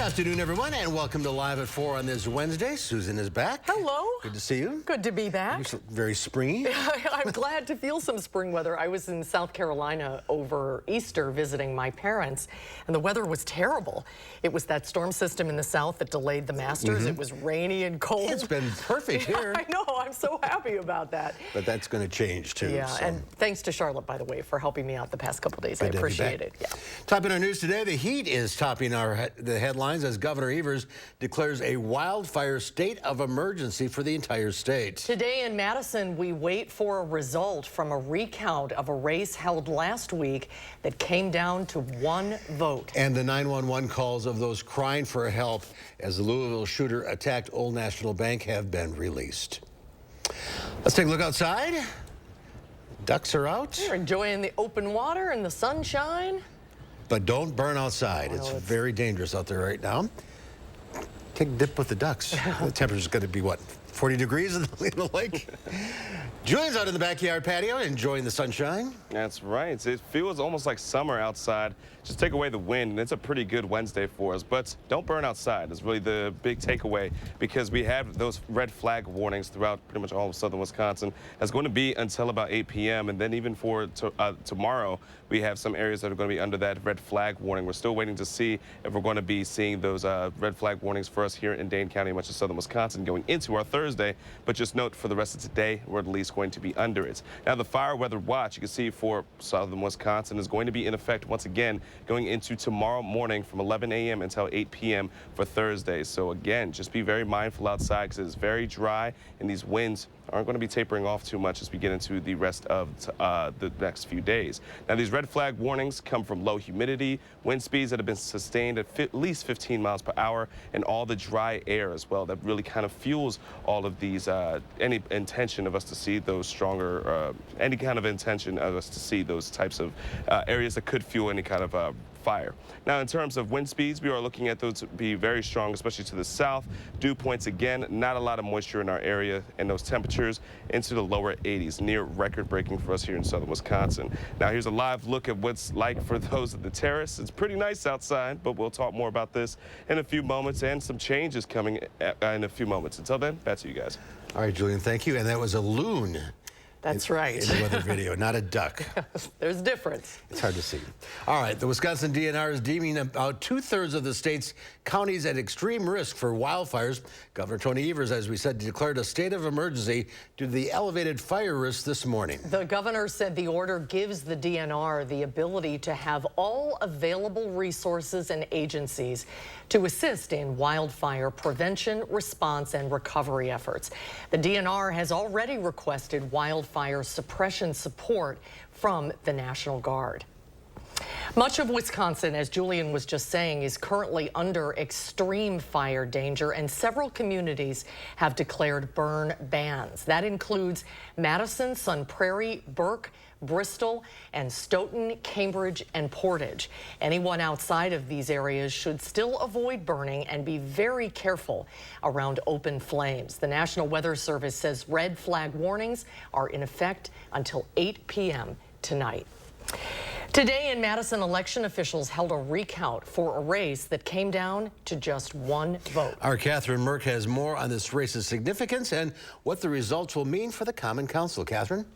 afternoon, everyone, and welcome to Live at 4 on this Wednesday. Susan is back. Hello. Good to see you. Good to be back. You're very springy. I'm glad to feel some spring weather. I was in South Carolina over Easter visiting my parents, and the weather was terrible. It was that storm system in the south that delayed the Masters. It was rainy and cold. It's been perfect here. I know. I'm so happy about that. But that's going to change, too. Yeah, so. and thanks to Charlotte, by the way, for helping me out the past couple days. I Good to have you appreciate back. it. Yeah. Topping our news today, the heat is topping the headlines as Governor Evers declares a wildfire state of emergency for the entire state. Today in Madison, we wait for a result from a recount of a race held last week that came down to one vote. And the 911 calls of those crying for help as the Louisville shooter attacked Old National Bank have been released. Let's take a look outside. Ducks are out. You're enjoying the open water and the sunshine. But don't burn outside. It's very dangerous out there right now. Take a dip with the ducks. The temperature's going to be, what, 40 degrees in the lake? Julian's out in the backyard patio enjoying the sunshine. That's right. It feels almost like summer outside. Just take away the wind, and it's a pretty good Wednesday for us. But don't burn outside is really the big takeaway, because we have those red flag warnings throughout pretty much all of southern Wisconsin. That's going to be until about 8 p.m. And then even for tomorrow, we have some areas that are going to be under that red flag warning. We're still waiting to see if we're going to be seeing those red flag warnings for us here in Dane County, much of southern Wisconsin, going into our Thursday. But just note, for the rest of today, we're at least going to be under it. Now, the fire weather watch, you can see for southern Wisconsin, is going to be in effect once again going into tomorrow morning from 11 a.m. until 8 p.m. for Thursday. So again, just be very mindful outside, because it's very dry, and these winds aren't going to be tapering off too much as we get into the rest of the next few days. Now, these red flag warnings come from low humidity, wind speeds that have been sustained at least 15 miles per hour, and all the dry air as well that really kind of fuels all of these, any intention of us to see those stronger, any kind of intention of us to see those types of areas that could fuel any kind of fire. Now, in terms of wind speeds, we are looking at those to be very strong, especially to the south. Dew points, again, not a lot of moisture in our area, and those temperatures into the lower 80s, near record-breaking for us here in southern Wisconsin. Now, here's a live look at what's like for those at the terrace. It's pretty nice outside, but we'll talk more about this in a few moments, and some changes coming in a few moments. Until then, back to you guys. All right, Julian, thank you. And that was a loon. That's right. In the weather video, not a duck. There's a difference. It's hard to see. All right, the Wisconsin DNR is deeming about 2/3 of the state's counties at extreme risk for wildfires. Governor Tony Evers, as we said, declared a state of emergency due to the elevated fire risk this morning. The governor said the order gives the DNR the ability to have all available resources and agencies to assist in wildfire prevention, response, and recovery efforts. The DNR has already requested wildfire suppression support from the National Guard. Much of Wisconsin, as Julian was just saying, is currently under extreme fire danger, and several communities have declared burn bans. That includes Madison, Sun Prairie, Burke, Bristol, and Stoughton, Cambridge, and Portage. Anyone outside of these areas should still avoid burning and be very careful around open flames. The National Weather Service says red flag warnings are in effect until 8 p.m. tonight. Today in Madison, election officials held a recount for a race that came down to just one vote. Our Catherine Merck has more on this race's significance and what the results will mean for the Common Council. Catherine?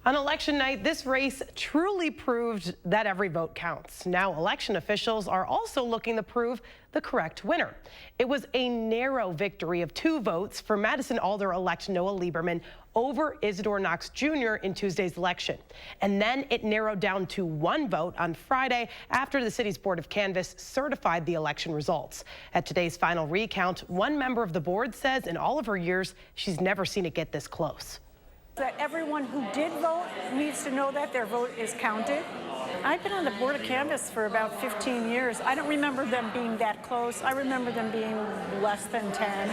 On election night, this race truly proved that every vote counts. Now, election officials are also looking to prove the correct winner. It was a narrow victory of 2 votes for Madison-Alder-elect Noah Lieberman over Isidore Knox Jr. in Tuesday's election. And then it narrowed down to 1 vote on Friday after the city's Board of Canvass certified the election results. At today's final recount, one member of the board says in all of her years, she's never seen it get this close. That everyone who did vote needs to know that their vote is counted. I've been on the Board of Canvass for about 15 years. I don't remember them being that close. I remember them being less than 10.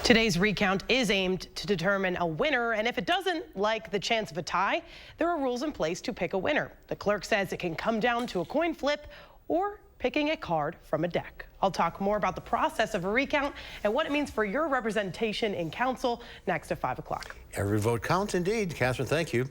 Today's recount is aimed to determine a winner, and if it doesn't like the chance of a tie, there are rules in place to pick a winner. The clerk says it can come down to a coin flip or picking a card from a deck. I'll talk more about the process of a recount and what it means for your representation in council next at 5 o'clock. Every vote counts indeed. Catherine, thank you.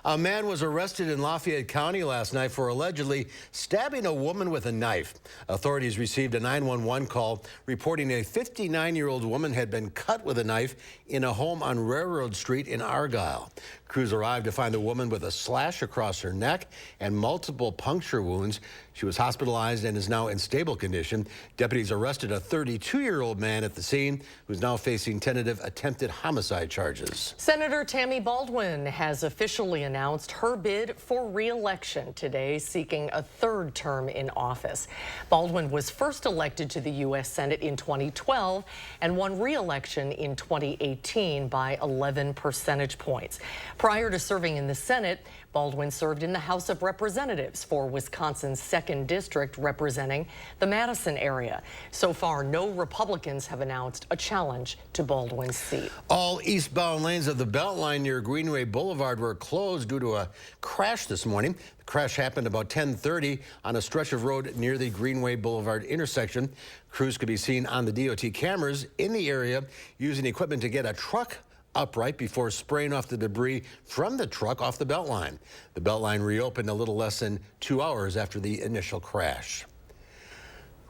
A man was arrested in Lafayette County last night for allegedly stabbing a woman with a knife. Authorities received a 911 call reporting a 59-year-old woman had been cut with a knife in a home on Railroad Street in Argyle. Crews arrived to find the woman with a slash across her neck and multiple puncture wounds. She was hospitalized and is now in stable condition. Deputies arrested a 32-year-old man at the scene who's now facing tentative attempted homicide charges. Senator Tammy Baldwin has officially announced her bid for re-election today, seeking a third term in office. Baldwin was first elected to the U.S. Senate in 2012 and won re-election in 2018 by 11 percentage points. Prior to serving in the Senate, Baldwin served in the House of Representatives for Wisconsin's 2nd District, representing the Madison area. So far, no Republicans have announced a challenge to Baldwin's seat. All eastbound lanes of the Beltline near Greenway Boulevard were closed due to a crash this morning. The crash happened about 10:30 on a stretch of road near the Greenway Boulevard intersection. Crews could be seen on the DOT cameras in the area using equipment to get a truck upright before spraying off the debris from the truck off the Beltline. The Beltline reopened a little less than 2 hours after the initial crash.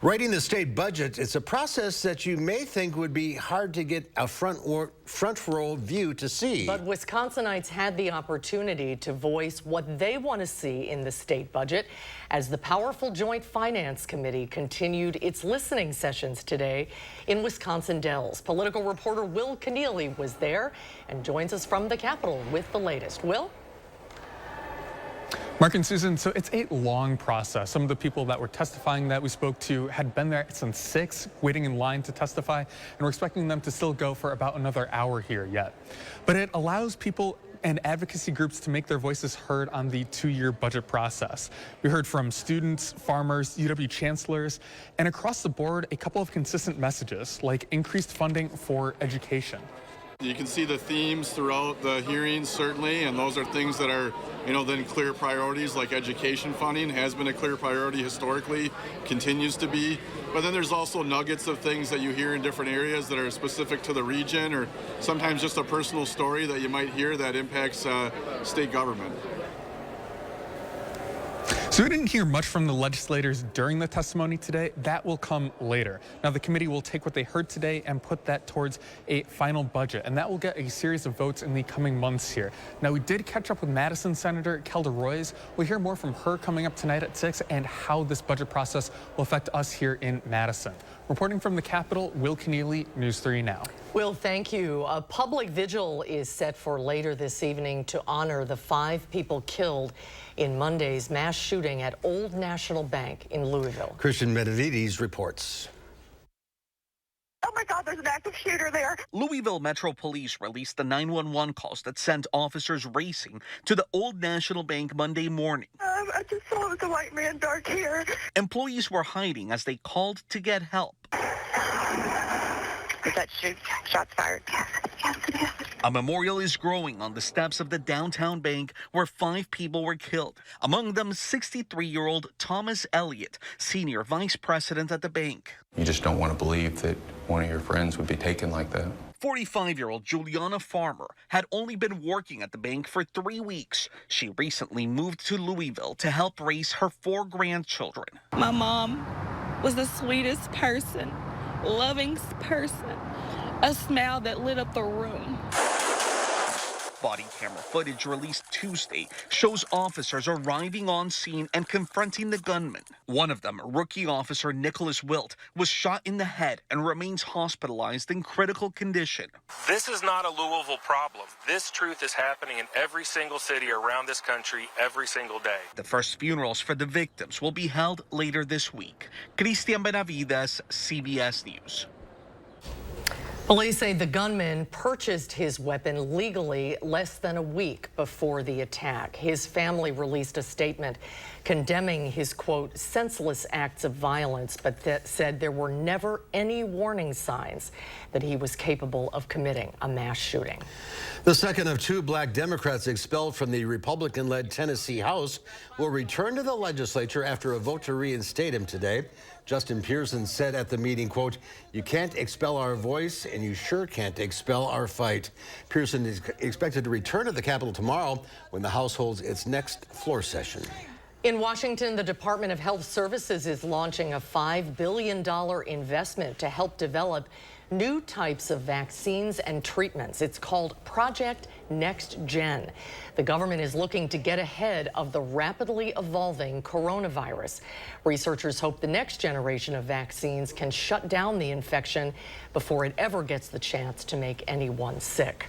Writing the state budget, it's a process that you may think would be hard to get a front row view to see. But Wisconsinites had the opportunity to voice what they want to see in the state budget as the powerful Joint Finance Committee continued its listening sessions today in Wisconsin Dells. Political reporter Will Keneally was there and joins us from the Capitol with the latest. Will? Mark and Susan, so it's a long process. Some of the people that were testifying that we spoke to had been there since 6, waiting in line to testify, and we're expecting them to still go for about another hour here yet. But it allows people and advocacy groups to make their voices heard on the 2-year budget process. We heard from students, farmers, UW chancellors, and across the board, a couple of consistent messages, like increased funding for education. You can see the themes throughout the hearings, certainly, and those are things that are, then clear priorities, like education funding has been a clear priority historically, continues to be. But then there's also nuggets of things that you hear in different areas that are specific to the region, or sometimes just a personal story that you might hear that impacts state government. So we didn't hear much from the legislators during the testimony today. That will come later. Now, the committee will take what they heard today and put that towards a final budget, and that will get a series of votes in the coming months here. Now, we did catch up with Madison Senator Kelda Roys. We'll hear more from her coming up tonight at 6 and how this budget process will affect us here in Madison. Reporting from the Capitol, Will Keneally, News 3 Now. Will, thank you. A public vigil is set for later this evening to honor the 5 people killed in Monday's mass shooting at Old National Bank in Louisville. Christian Benavides reports. Oh my God, there's an active shooter there. Louisville Metro Police released the 911 calls that sent officers racing to the Old National Bank Monday morning. I just saw it was a white man, dark hair. Employees were hiding as they called to get help. Is that shots fired? Yes, it is. A memorial is growing on the steps of the downtown bank where 5 people were killed. Among them, 63-year-old Thomas Elliott, senior vice president at the bank. You just don't want to believe that one of your friends would be taken like that. 45-year-old Juliana Farmer had only been working at the bank for 3 weeks. She recently moved to Louisville to help raise her 4 grandchildren. My mom was the sweetest person, loving person, a smile that lit up the room. Body camera footage released Tuesday shows officers arriving on scene and confronting the gunman. One of them, rookie officer Nicholas Wilt, was shot in the head and remains hospitalized in critical condition. This is not a Louisville problem. This truth is happening in every single city around this country every single day. The first funerals for the victims will be held later this week. Christian Benavides, CBS News. Police say the gunman purchased his weapon legally less than a week before the attack. His family released a statement condemning his, quote, senseless acts of violence, but that said there were never any warning signs that he was capable of committing a mass shooting. The second of 2 black Democrats expelled from the Republican-led Tennessee House will return to the legislature after a vote to reinstate him today. Justin Pearson said at the meeting, quote, "You can't expel our voice, and you sure can't expel our fight." Pearson is expected to return to the Capitol tomorrow when the House holds its next floor session. In Washington, the Department of Health Services is launching a $5 billion investment to help develop new types of vaccines and treatments. It's called Project Next Gen. The government is looking to get ahead of the rapidly evolving coronavirus. Researchers hope the next generation of vaccines can shut down the infection before it ever gets the chance to make anyone sick.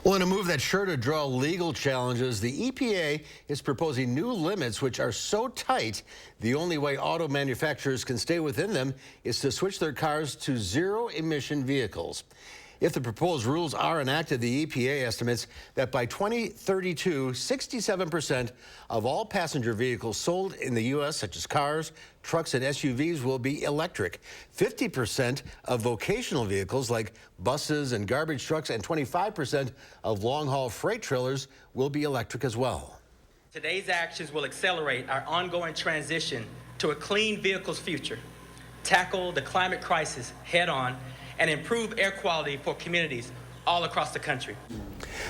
Well, in a move that's sure to draw legal challenges, the EPA is proposing new limits which are so tight, the only way auto manufacturers can stay within them is to switch their cars to zero-emission vehicles. If the proposed rules are enacted, the EPA estimates that by 2032, 67% of all passenger vehicles sold in the U.S., such as cars, trucks, and SUVs, will be electric. 50% of vocational vehicles like buses and garbage trucks, and 25% of long-haul freight trailers will be electric as well. Today's actions will accelerate our ongoing transition to a clean vehicles future, tackle the climate crisis head-on, and improve air quality for communities all across the country.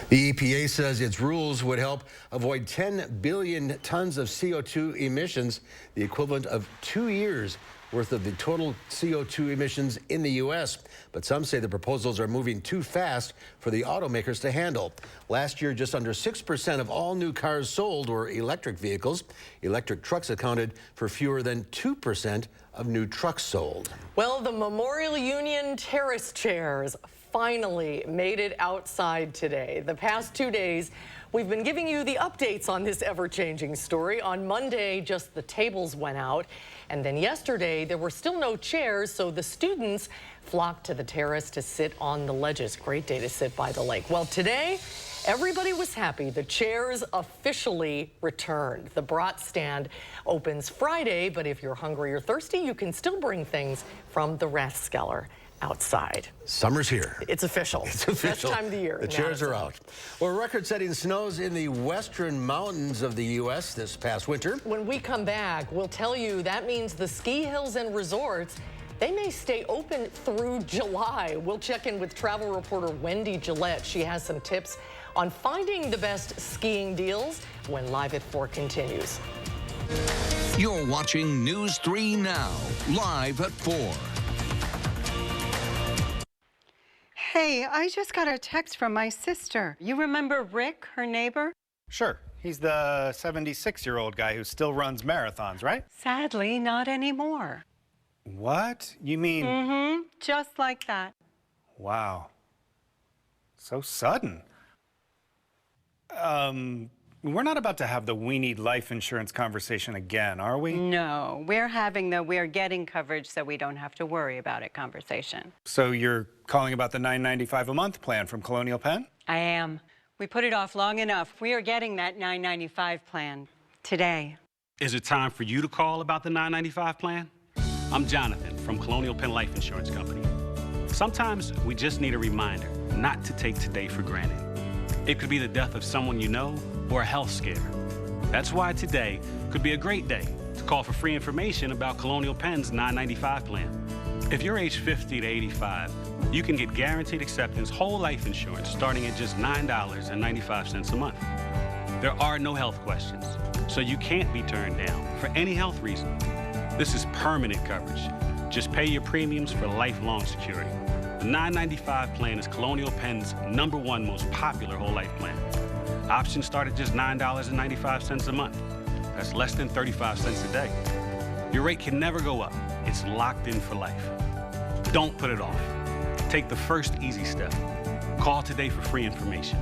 The EPA says its rules would help avoid 10 billion tons of CO2 emissions, the equivalent of 2 years worth of the total CO2 emissions in the U.S. But some say the proposals are moving too fast for the automakers to handle. Last year, just under 6% of all new cars sold were electric vehicles. Electric trucks accounted for fewer than 2% of new trucks sold. Well, the Memorial Union terrace chairs finally made it outside today. The past 2 days, we've been giving you the updates on this ever-changing story. On Monday, just the tables went out. And then yesterday, there were still no chairs, so the students flocked to the terrace to sit on the ledges. Great day to sit by the lake. Well, today, everybody was happy. The chairs officially returned. The Brat stand opens Friday, but if you're hungry or thirsty, you can still bring things from the Rathskeller outside. Summer's here. It's official. It's official. Best time of the year. The chairs are out. Well, record-setting snows in the western mountains of the U.S. this past winter. When we come back, we'll tell you that means the ski hills and resorts, they may stay open through July. We'll check in with travel reporter Wendy Gillette. She has some tips on finding the best skiing deals when Live at 4 continues. You're watching News 3 Now, Live at 4. Hey, I just got a text from my sister. You remember Rick, her neighbor? Sure. He's the 76-year-old guy who still runs marathons, right? Sadly, not anymore. What? You mean... Mm-hmm. Just like that. Wow. So sudden. We're not about to have the we need life insurance conversation again, are we? No, we're having the we're getting coverage so we don't have to worry about it conversation. So you're calling about the $9.95 a month plan from Colonial Penn? I am. We put it off long enough. We are getting that $9.95 plan today. Is it time for you to call about the $9.95 plan? I'm Jonathan from Colonial Penn Life Insurance Company. Sometimes we just need a reminder not to take today for granted. It could be the death of someone you know or a health scare. That's why today could be a great day to call for free information about Colonial Penn's $9.95 plan. If you're age 50 to 85, you can get guaranteed acceptance whole life insurance starting at just $9.95 a month. There are no health questions, so you can't be turned down for any health reason. This is permanent coverage. Just pay your premiums for lifelong security. The $9.95 plan is Colonial Penn's #1 most popular whole life plan. Options start at just $9.95 a month. That's less than 35 cents a day. Your rate can never go up. It's locked in for life. Don't put it off. Take the first easy step. Call today for free information.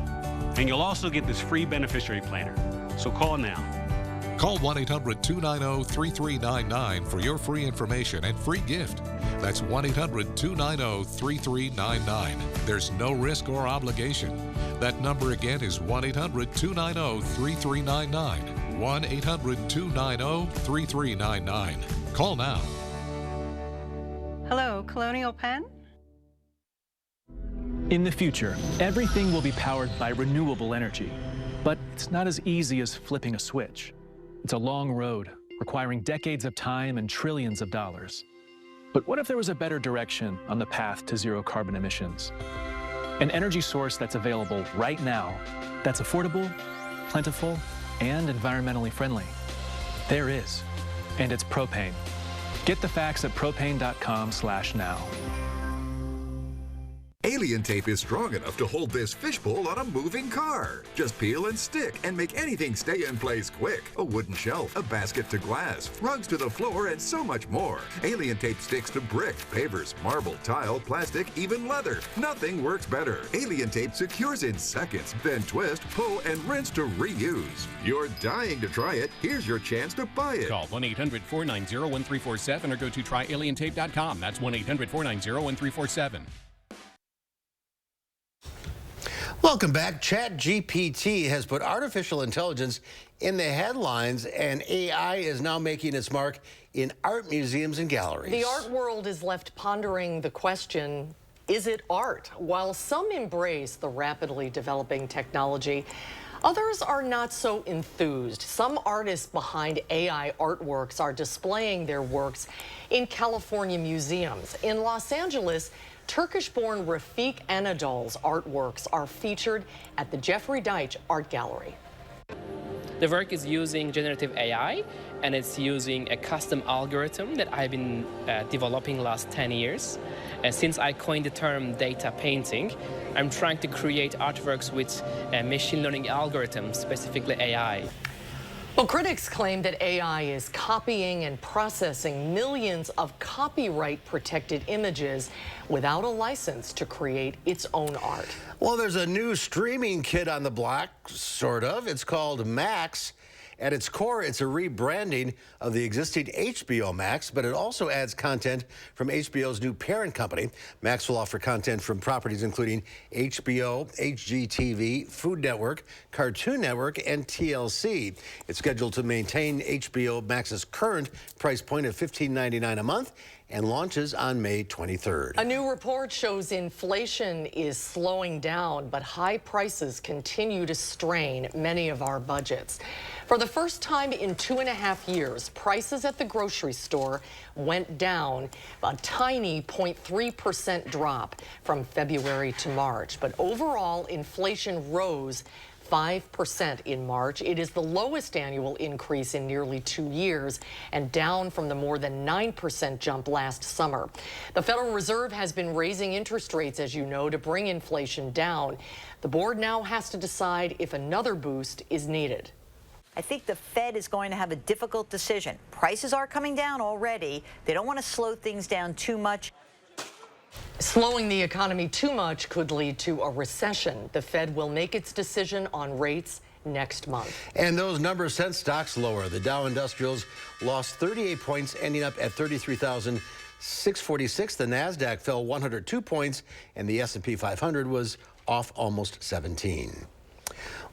And you'll also get this free beneficiary planner. So call now. Call 1-800-290-3399 for your free information and free gift. That's 1-800-290-3399. There's no risk or obligation. That number again is 1-800-290-3399. 1-800-290-3399. Call now. Hello, Colonial Penn? In the future, everything will be powered by renewable energy. But it's not as easy as flipping a switch. It's a long road, requiring decades of time and trillions of dollars. But what if there was a better direction on the path to zero carbon emissions? An energy source that's available right now, that's affordable, plentiful, and environmentally friendly. There is, and it's propane. Get the facts at propane.com/now. Alien tape is strong enough to hold this fishbowl on a moving car. Just peel and stick and make anything stay in place quick. A wooden shelf, a basket to glass, rugs to the floor, and so much more. Alien tape sticks to brick, pavers, marble, tile, plastic, even leather. Nothing works better. Alien tape secures in seconds, then twist, pull, and rinse to reuse. You're dying to try it. Here's your chance to buy it. Call 1-800-490-1347 or go to tryalientape.com. That's 1-800-490-1347. Welcome back. ChatGPT has put artificial intelligence in the headlines, and AI is now making its mark in art museums and galleries. The art world is left pondering the question, is it art? While some embrace the rapidly developing technology, others are not so enthused. Some artists behind AI artworks are displaying their works in California museums. In Los Angeles, Turkish-born Rafik Anadol's artworks are featured at the Jeffrey Deitch Art Gallery. The work is using generative AI, and it's using a custom algorithm that I've been developing last 10 years. And since I coined the term data painting, I'm trying to create artworks with machine learning algorithms, specifically AI. Well, critics claim that AI is copying and processing millions of copyright-protected images without a license to create its own art. Well, there's a new streaming kid on the block, sort of. It's called Max. At its core, it's a rebranding of the existing HBO Max, but it also adds content from HBO's new parent company. Max will offer content from properties including HBO, HGTV, Food Network, Cartoon Network, and TLC. It's scheduled to maintain HBO Max's current price point of $15.99 a month and launches on May 23rd. A new report shows inflation is slowing down, but high prices continue to strain many of our budgets. For the first time in 2.5 years, prices at the grocery store went down, a tiny 0.3% drop from February to March. But overall, inflation rose 5% in March. It is the lowest annual increase in nearly 2 years and down from the more than 9% jump last summer. The Federal Reserve has been raising interest rates, as you know, to bring inflation down. The board now has to decide if another boost is needed. I think the Fed is going to have a difficult decision. Prices are coming down already. They don't want to slow things down too much. Slowing the economy too much could lead to a recession. The Fed will make its decision on rates next month. And those numbers sent stocks lower. The Dow Industrials lost 38 points, ending up at 33,646. The NASDAQ fell 102 points, and the S&P 500 was off almost 17.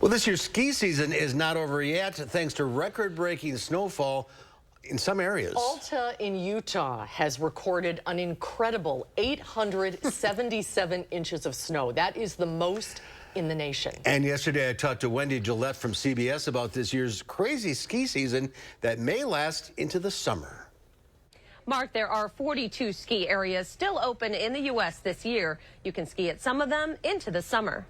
Well, this year's ski season is not over yet, thanks to record-breaking snowfall in some areas. Alta in Utah has recorded an incredible 877 inches of snow. That is the most in the nation. And yesterday I talked to Wendy Gillette from CBS about this year's crazy ski season that may last into the summer. Mark, there are 42 ski areas still open in the U.S. this year. You can ski at some of them into the summer.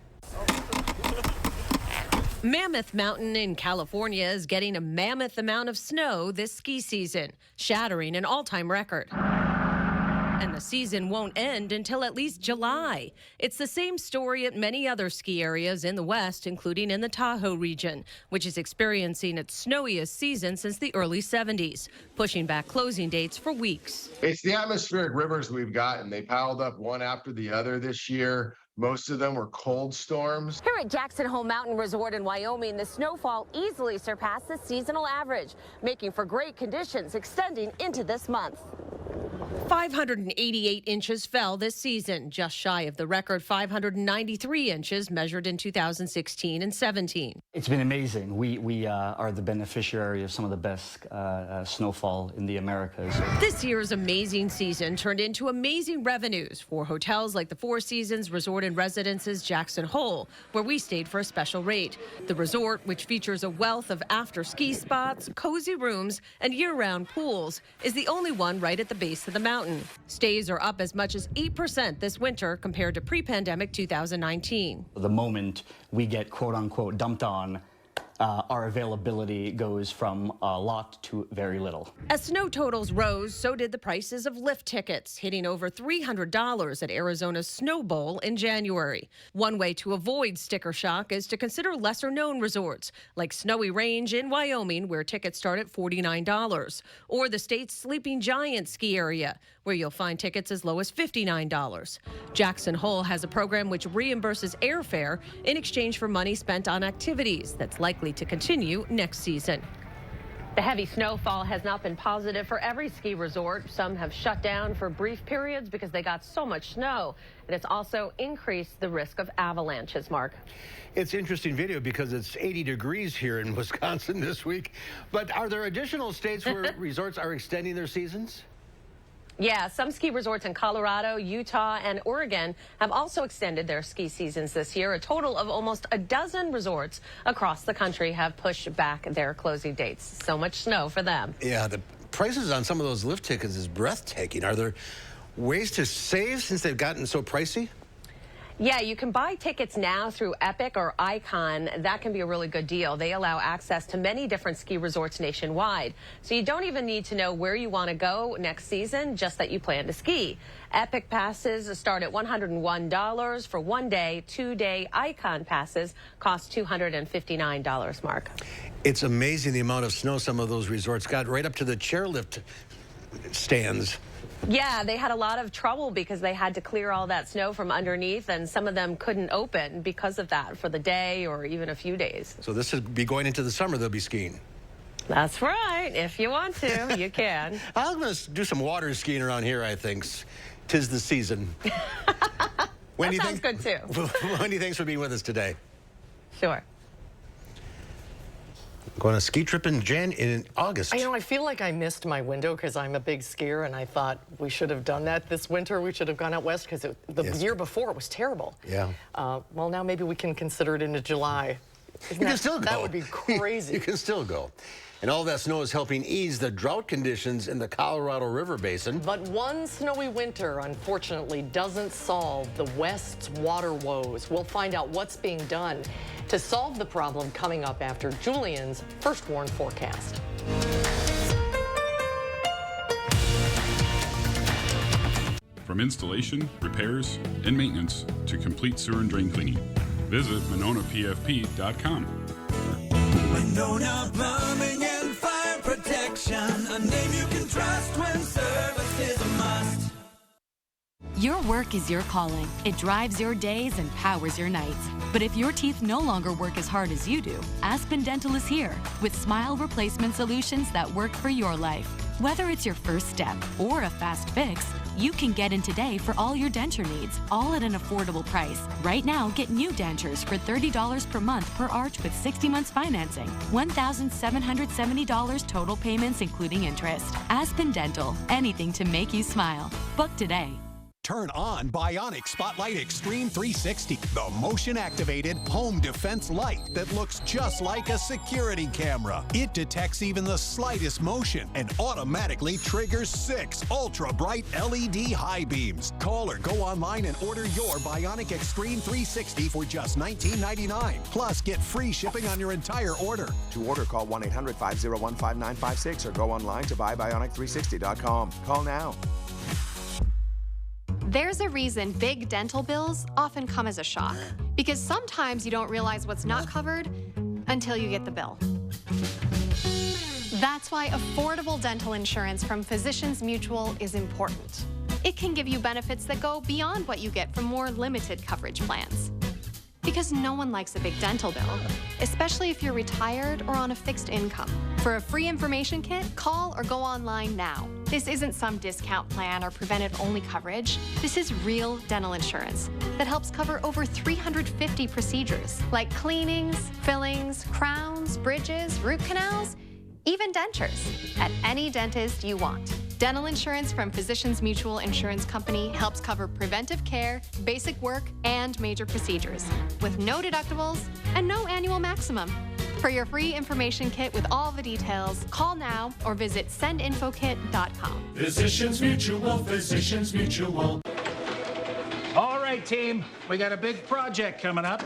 Mammoth Mountain in California is getting a mammoth amount of snow this ski season, shattering an all-time record. And the season won't end until at least July. It's the same story at many other ski areas in the West, including in the Tahoe region, which is experiencing its snowiest season since the early 70s, pushing back closing dates for weeks. It's the atmospheric rivers we've gotten. They piled up one after the other this year. Most of them were cold storms. Here at Jackson Hole Mountain Resort in Wyoming, the snowfall easily surpassed the seasonal average, making for great conditions extending into this month. 588 inches fell this season, just shy of the record 593 inches measured in 2016 and 17. It's been amazing. We are the beneficiary of some of the best snowfall in the Americas. This year's amazing season turned into amazing revenues for hotels like the Four Seasons Resort and Residences Jackson Hole, where we stayed for a special rate. The resort, which features a wealth of after-ski spots, cozy rooms, and year-round pools, is the only one right at the base of the the mountain. Stays are up as much as 8% this winter compared to pre-pandemic 2019. The moment we get quote-unquote dumped on, our availability goes from a lot to very little. As snow totals rose, so did the prices of lift tickets, hitting over $300 at Arizona's Snow Bowl in January. One way to avoid sticker shock is to consider lesser-known resorts, like Snowy Range in Wyoming, where tickets start at $49, or the state's Sleeping Giant ski area, where you'll find tickets as low as $59. Jackson Hole has a program which reimburses airfare in exchange for money spent on activities that's likely to continue next season. The heavy snowfall has not been positive for every ski resort. Some have shut down for brief periods because they got so much snow. And it's also increased the risk of avalanches, Mark. It's interesting video because it's 80 degrees here in Wisconsin this week. But are there additional states where resorts are extending their seasons? Yeah, some ski resorts in Colorado, Utah, and Oregon have also extended their ski seasons this year. A total of almost a dozen resorts across the country have pushed back their closing dates. So much snow for them. Yeah, the prices on some of those lift tickets is breathtaking. Are there ways to save since they've gotten so pricey? Yeah, you can buy tickets now through Epic or Icon. That can be a really good deal. They allow access to many different ski resorts nationwide. So you don't even need to know where you want to go next season, just that you plan to ski. Epic passes start at $101 for 1 day. 2-day Icon passes cost $259, Mark. It's amazing the amount of snow some of those resorts got, right up to the chairlift stands. Yeah, they had a lot of trouble because they had to clear all that snow from underneath, and some of them couldn't open because of that for the day or even a few days. So this would be going into the summer, they'll be skiing. That's right. If you want to, you can. I'm going to do some water skiing around here, I think. 'Tis the season. Wendy, that sounds good, too. Wendy, thanks for being with us today. Sure. Going on a ski trip in August. You know, I feel like I missed my window because I'm a big skier, and I thought we should have done that this winter. We should have gone out west because the year before it was terrible. Yeah. Well, now maybe we can consider it into July. You can still go. That would be crazy. You can still go. And all that snow is helping ease the drought conditions in the Colorado River Basin. But one snowy winter, unfortunately, doesn't solve the West's water woes. We'll find out what's being done to solve the problem coming up after Julian's First Warn forecast. From installation, repairs, and maintenance to complete sewer and drain cleaning, visit MononaPFP.com. Monona Plumbing and Fire Protection, a name you can trust when service is a must. Your work is your calling. It drives your days and powers your nights. But if your teeth no longer work as hard as you do, Aspen Dental is here with smile replacement solutions that work for your life. Whether it's your first step or a fast fix, you can get in today for all your denture needs, all at an affordable price. Right now, get new dentures for $30 per month per arch with 60 months financing. $1,770 total payments, including interest. Aspen Dental, anything to make you smile. Book today. Turn on Bionic Spotlight Extreme 360, the motion-activated home defense light that looks just like a security camera. It detects even the slightest motion and automatically triggers 6 ultra-bright LED high beams. Call or go online and order your Bionic Extreme 360 for just $19.99. Plus, get free shipping on your entire order. To order, call 1-800-501-5956 or go online to buybionic360.com. Call now. There's a reason big dental bills often come as a shock, because sometimes you don't realize what's not covered until you get the bill. That's why affordable dental insurance from Physicians Mutual is important. It can give you benefits that go beyond what you get from more limited coverage plans. Because no one likes a big dental bill, especially if you're retired or on a fixed income. For a free information kit, call or go online now. This isn't some discount plan or preventive-only coverage. This is real dental insurance that helps cover over 350 procedures, like cleanings, fillings, crowns, bridges, root canals, even dentures, at any dentist you want. Dental insurance from Physicians Mutual Insurance Company helps cover preventive care, basic work, and major procedures, with no deductibles and no annual maximum. For your free information kit with all the details, call now or visit sendinfokit.com. Physicians Mutual, Physicians Mutual. All right, team, we got a big project coming up.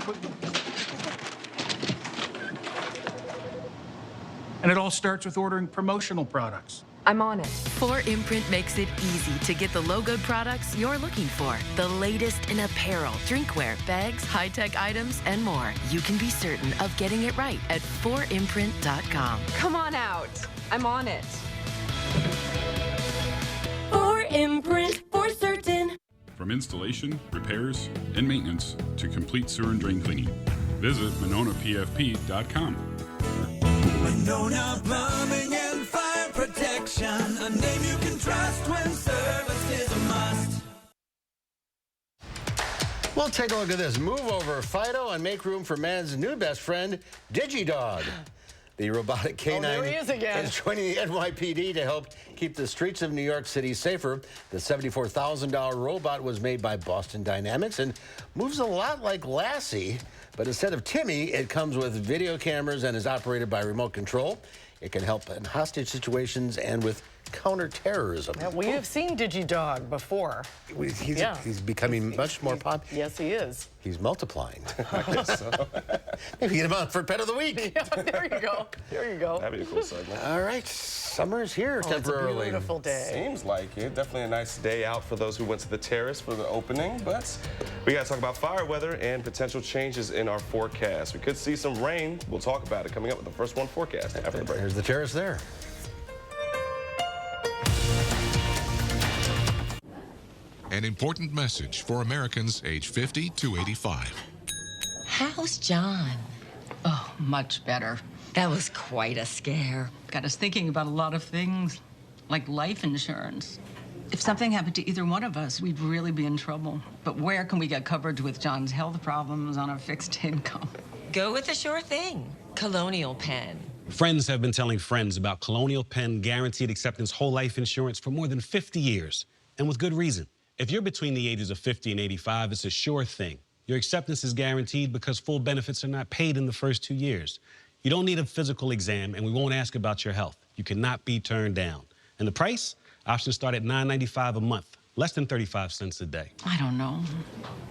And it all starts with ordering promotional products. I'm on it. 4imprint makes it easy to get the logoed products you're looking for. The latest in apparel, drinkware, bags, high-tech items, and more. You can be certain of getting it right at 4imprint.com. Come on out. I'm on it. 4imprint, for certain. From installation, repairs, and maintenance to complete sewer and drain cleaning, visit MononaPFP.com. Monona Plumbing and Fire Protection, a name you can trust when service is a must. Well, take a look at this. Move over, Fido, and make room for man's new best friend, DigiDog. The robotic canine there he is again. is joining the NYPD to help keep the streets of New York City safer. The $74,000 robot was made by Boston Dynamics and moves a lot like Lassie, but instead of Timmy, it comes with video cameras and is operated by remote control. It can help in hostage situations and with counterterrorism. Yeah, we have seen DigiDog before. He's becoming much more popular. Yes, he is. He's multiplying. I guess so. Maybe get him on for Pet of the Week. Yeah, there you go. There you go. That'd be a cool segment. All right, summer's here temporarily. It's a beautiful day. Seems like it. Definitely a nice day out for those who went to the terrace for the opening, but we got to talk about fire weather and potential changes in our forecast. We could see some rain. We'll talk about it coming up with the First One forecast after the break. There's the terrace there. An important message for Americans age 50 to 85. How's John? Oh, much better. That was quite a scare. Got us thinking about a lot of things, like life insurance. If something happened to either one of us, we'd really be in trouble. But where can we get coverage with John's health problems on a fixed income? Go with the sure thing. Colonial Penn. Friends have been telling friends about Colonial Penn guaranteed acceptance whole life insurance for more than 50 years, and with good reason. If you're between the ages of 50 and 85, it's a sure thing. Your acceptance is guaranteed because full benefits are not paid in the first 2 years. You don't need a physical exam, and we won't ask about your health. You cannot be turned down. And the price? Options start at $9.95 a month, less than 35 cents a day. I don't know.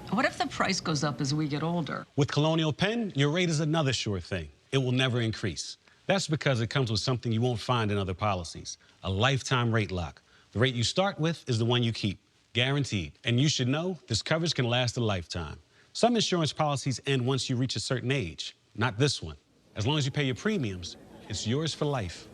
What if the price goes up as we get older? With Colonial Penn, your rate is another sure thing. It will never increase. That's because it comes with something you won't find in other policies, a lifetime rate lock. The rate you start with is the one you keep. Guaranteed. And you should know this coverage can last a lifetime. Some insurance policies end once you reach a certain age. Not this one. As long as you pay your premiums, it's yours for life.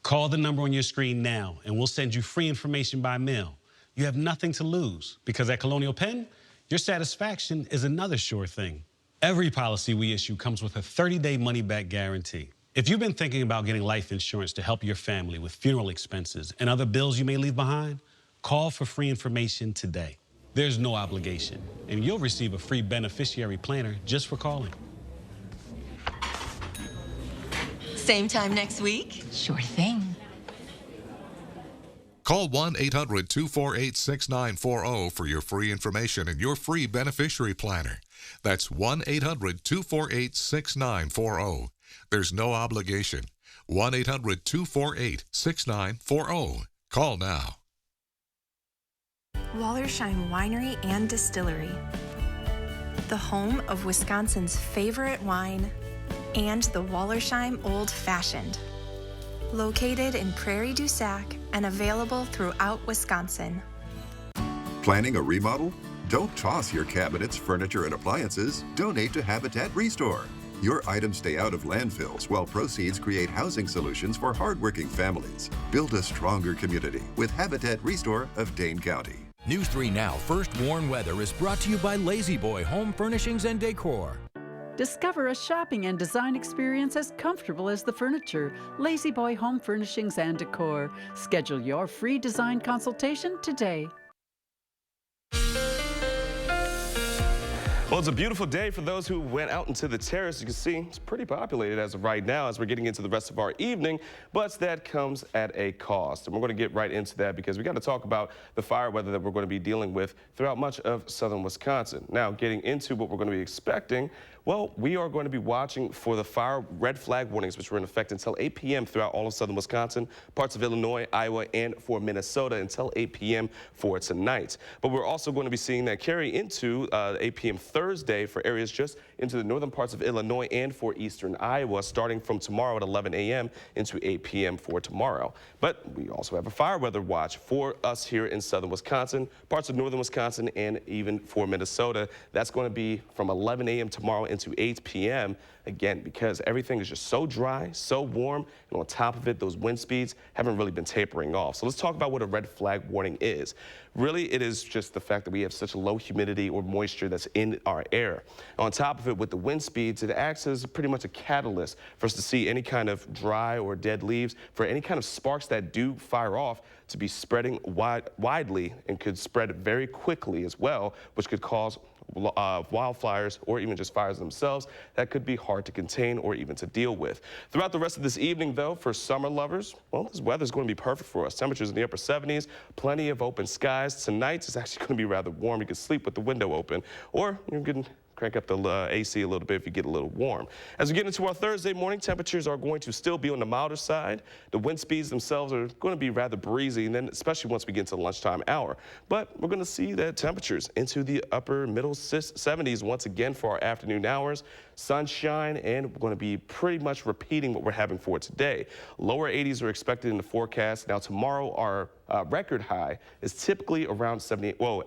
Call the number on your screen now, and we'll send you free information by mail. You have nothing to lose, because at Colonial Penn, your satisfaction is another sure thing. Every policy we issue comes with a 30-day money-back guarantee. If you've been thinking about getting life insurance to help your family with funeral expenses and other bills you may leave behind, call for free information today. There's no obligation, and you'll receive a free beneficiary planner just for calling. Same time next week? Sure thing. Call 1-800-248-6940 for your free information and your free beneficiary planner. That's 1-800-248-6940. There's no obligation. 1-800-248-6940. Call now. Wallersheim Winery and Distillery, the home of Wisconsin's favorite wine and the Wallersheim Old Fashioned. Located in Prairie du Sac and available throughout Wisconsin. Planning a remodel? Don't toss your cabinets, furniture, and appliances. Donate to Habitat Restore. Your items stay out of landfills while proceeds create housing solutions for hardworking families. Build a stronger community with Habitat Restore of Dane County. News 3 Now First Warn Weather is brought to you by Lazy Boy Home Furnishings and Decor. Discover a shopping and design experience as comfortable as the furniture. Lazy Boy Home Furnishings and Decor. Schedule your free design consultation today. Well, it's a beautiful day for those who went out into the terrace. You can see it's pretty populated as of right now as we're getting into the rest of our evening, but that comes at a cost. And we're going to get right into that because we got to talk about the fire weather that we're going to be dealing with throughout much of southern Wisconsin. Now, getting into what we're going to be expecting, Well, we are going to be watching for the fire red flag warnings, which were in effect until 8 p.m. throughout all of southern Wisconsin, parts of Illinois, Iowa, and for Minnesota until 8 p.m. for tonight. But we're also going to be seeing that carry into 8 p.m. Thursday for areas just into the northern parts of Illinois and for eastern Iowa, starting from tomorrow at 11 a.m. into 8 p.m. for tomorrow. But we also have a fire weather watch for us here in southern Wisconsin, parts of northern Wisconsin, and even for Minnesota. That's going to be from 11 a.m. tomorrow into 8 p.m. Again, because everything is just so dry, so warm, and on top of it, those wind speeds haven't really been tapering off. So let's talk about what a red flag warning is. Really, it is just the fact that we have such low humidity or moisture that's in our air. On top of it, with the wind speeds, it acts as pretty much a catalyst for us to see any kind of dry or dead leaves, for any kind of sparks that do fire off to be spreading widely and could spread very quickly as well, which could cause wildfires or even just fires themselves that could be hard to contain or even to deal with. Throughout the rest of this evening, though, for summer lovers, well, this weather is going to be perfect for us. Temperatures in the upper 70s, plenty of open skies. Tonight is actually going to be rather warm. You can sleep with the window open, or you can crank up the AC a little bit if you get a little warm. As we get into our Thursday morning, temperatures are going to still be on the milder side. The wind speeds themselves are going to be rather breezy, and then especially once we get into the lunchtime hour. But we're going to see that temperatures into the upper middle 70s once again for our afternoon hours. Sunshine, and we're going to be pretty much repeating what we're having for today. Lower 80s are expected in the forecast. Now tomorrow, our record high is typically around 78. Well,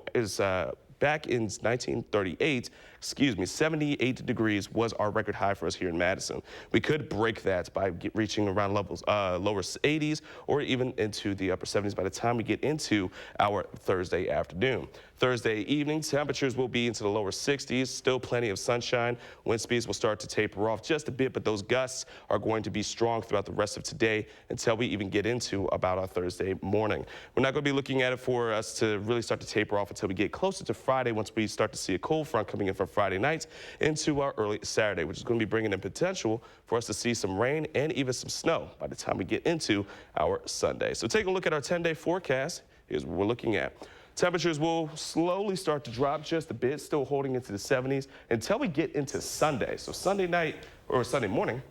back in 1938, 78 degrees was our record high for us here in Madison. We could break that by reaching around levels lower 80s or even into the upper 70s by the time we get into our Thursday afternoon. Thursday evening, temperatures will be into the lower 60s, still plenty of sunshine. Wind speeds will start to taper off just a bit, but those gusts are going to be strong throughout the rest of today until we even get into about our Thursday morning. We're not going to be looking at it for us to really start to taper off until we get closer to Friday, once we start to see a cold front coming in from Friday night into our early Saturday, which is going to be bringing in potential for us to see some rain and even some snow by the time we get into our Sunday. So taking a look at our 10-day forecast, here's what we're looking at. Temperatures will slowly start to drop just a bit, still holding into the 70s until we get into Sunday. So Sunday night or Sunday morning,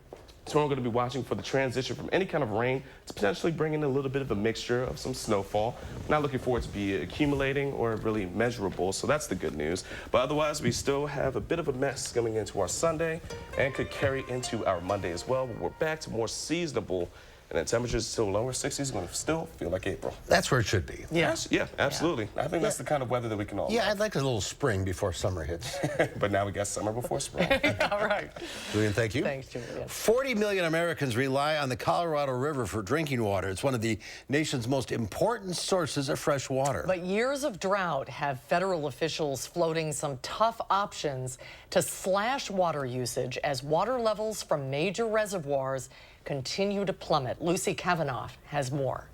so we're going to be watching for the transition from any kind of rain to potentially bring in a little bit of a mixture of some snowfall. Not looking for it to be accumulating or really measurable, so that's the good news. But otherwise, we still have a bit of a mess coming into our Sunday and could carry into our Monday as well. But we're back to more seasonable, and then temperatures still lower 60s, going to still feel like April. That's where it should be. Yeah, absolutely. I think that's the kind of weather that we can all love. I'd like a little spring before summer hits. But now we got summer before spring. All right. Julian, thank you. Thanks, Julian. 40 million Americans rely on the Colorado River for drinking water. It's one of the nation's most important sources of fresh water. But years of drought have federal officials floating some tough options to slash water usage as water levels from major reservoirs continue to plummet. Lucy Kavanaugh has more.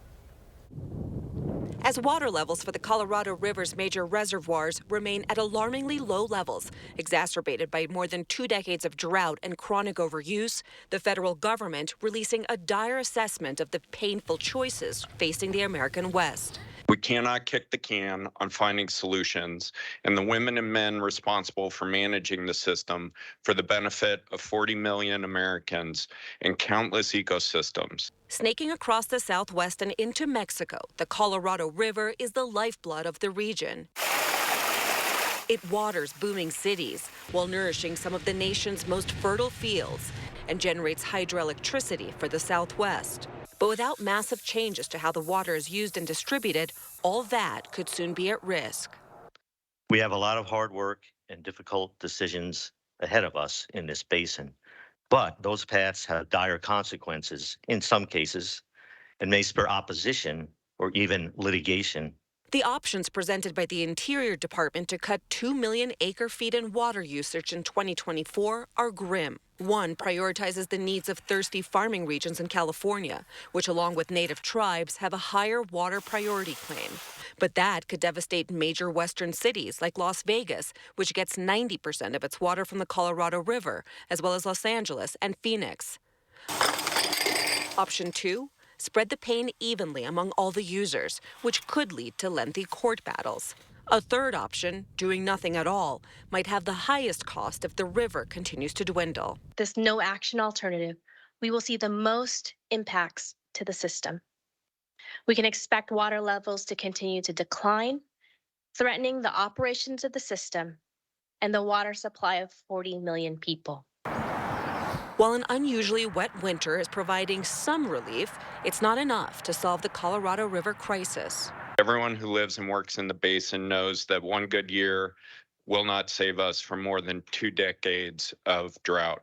As water levels for the Colorado River's major reservoirs remain at alarmingly low levels, exacerbated by more than 2 decades of drought and chronic overuse, the federal government releasing a dire assessment of the painful choices facing the American West. We cannot kick the can on finding solutions, and the women and men responsible for managing the system for the benefit of 40 million Americans and countless ecosystems. Snaking across the Southwest and into Mexico, the Colorado River is the lifeblood of the region. It waters booming cities while nourishing some of the nation's most fertile fields and generates hydroelectricity for the Southwest. But without massive changes to how the water is used and distributed, all that could soon be at risk. We have a lot of hard work and difficult decisions ahead of us in this basin, but those paths have dire consequences in some cases and may spur opposition or even litigation. The options presented by the Interior Department to cut 2 million acre-feet in water usage in 2024 are grim. One prioritizes the needs of thirsty farming regions in California, which along with native tribes have a higher water priority claim. But that could devastate major western cities like Las Vegas, which gets 90% of its water from the Colorado River, as well as Los Angeles and Phoenix. Option 2. Spread the pain evenly among all the users, which could lead to lengthy court battles. A third option, doing nothing at all, might have the highest cost if the river continues to dwindle. This no action alternative, we will see the most impacts to the system. We can expect water levels to continue to decline, threatening the operations of the system and the water supply of 40 million people. While an unusually wet winter is providing some relief, it's not enough to solve the Colorado River crisis. Everyone who lives and works in the basin knows that one good year will not save us from more than 2 decades of drought.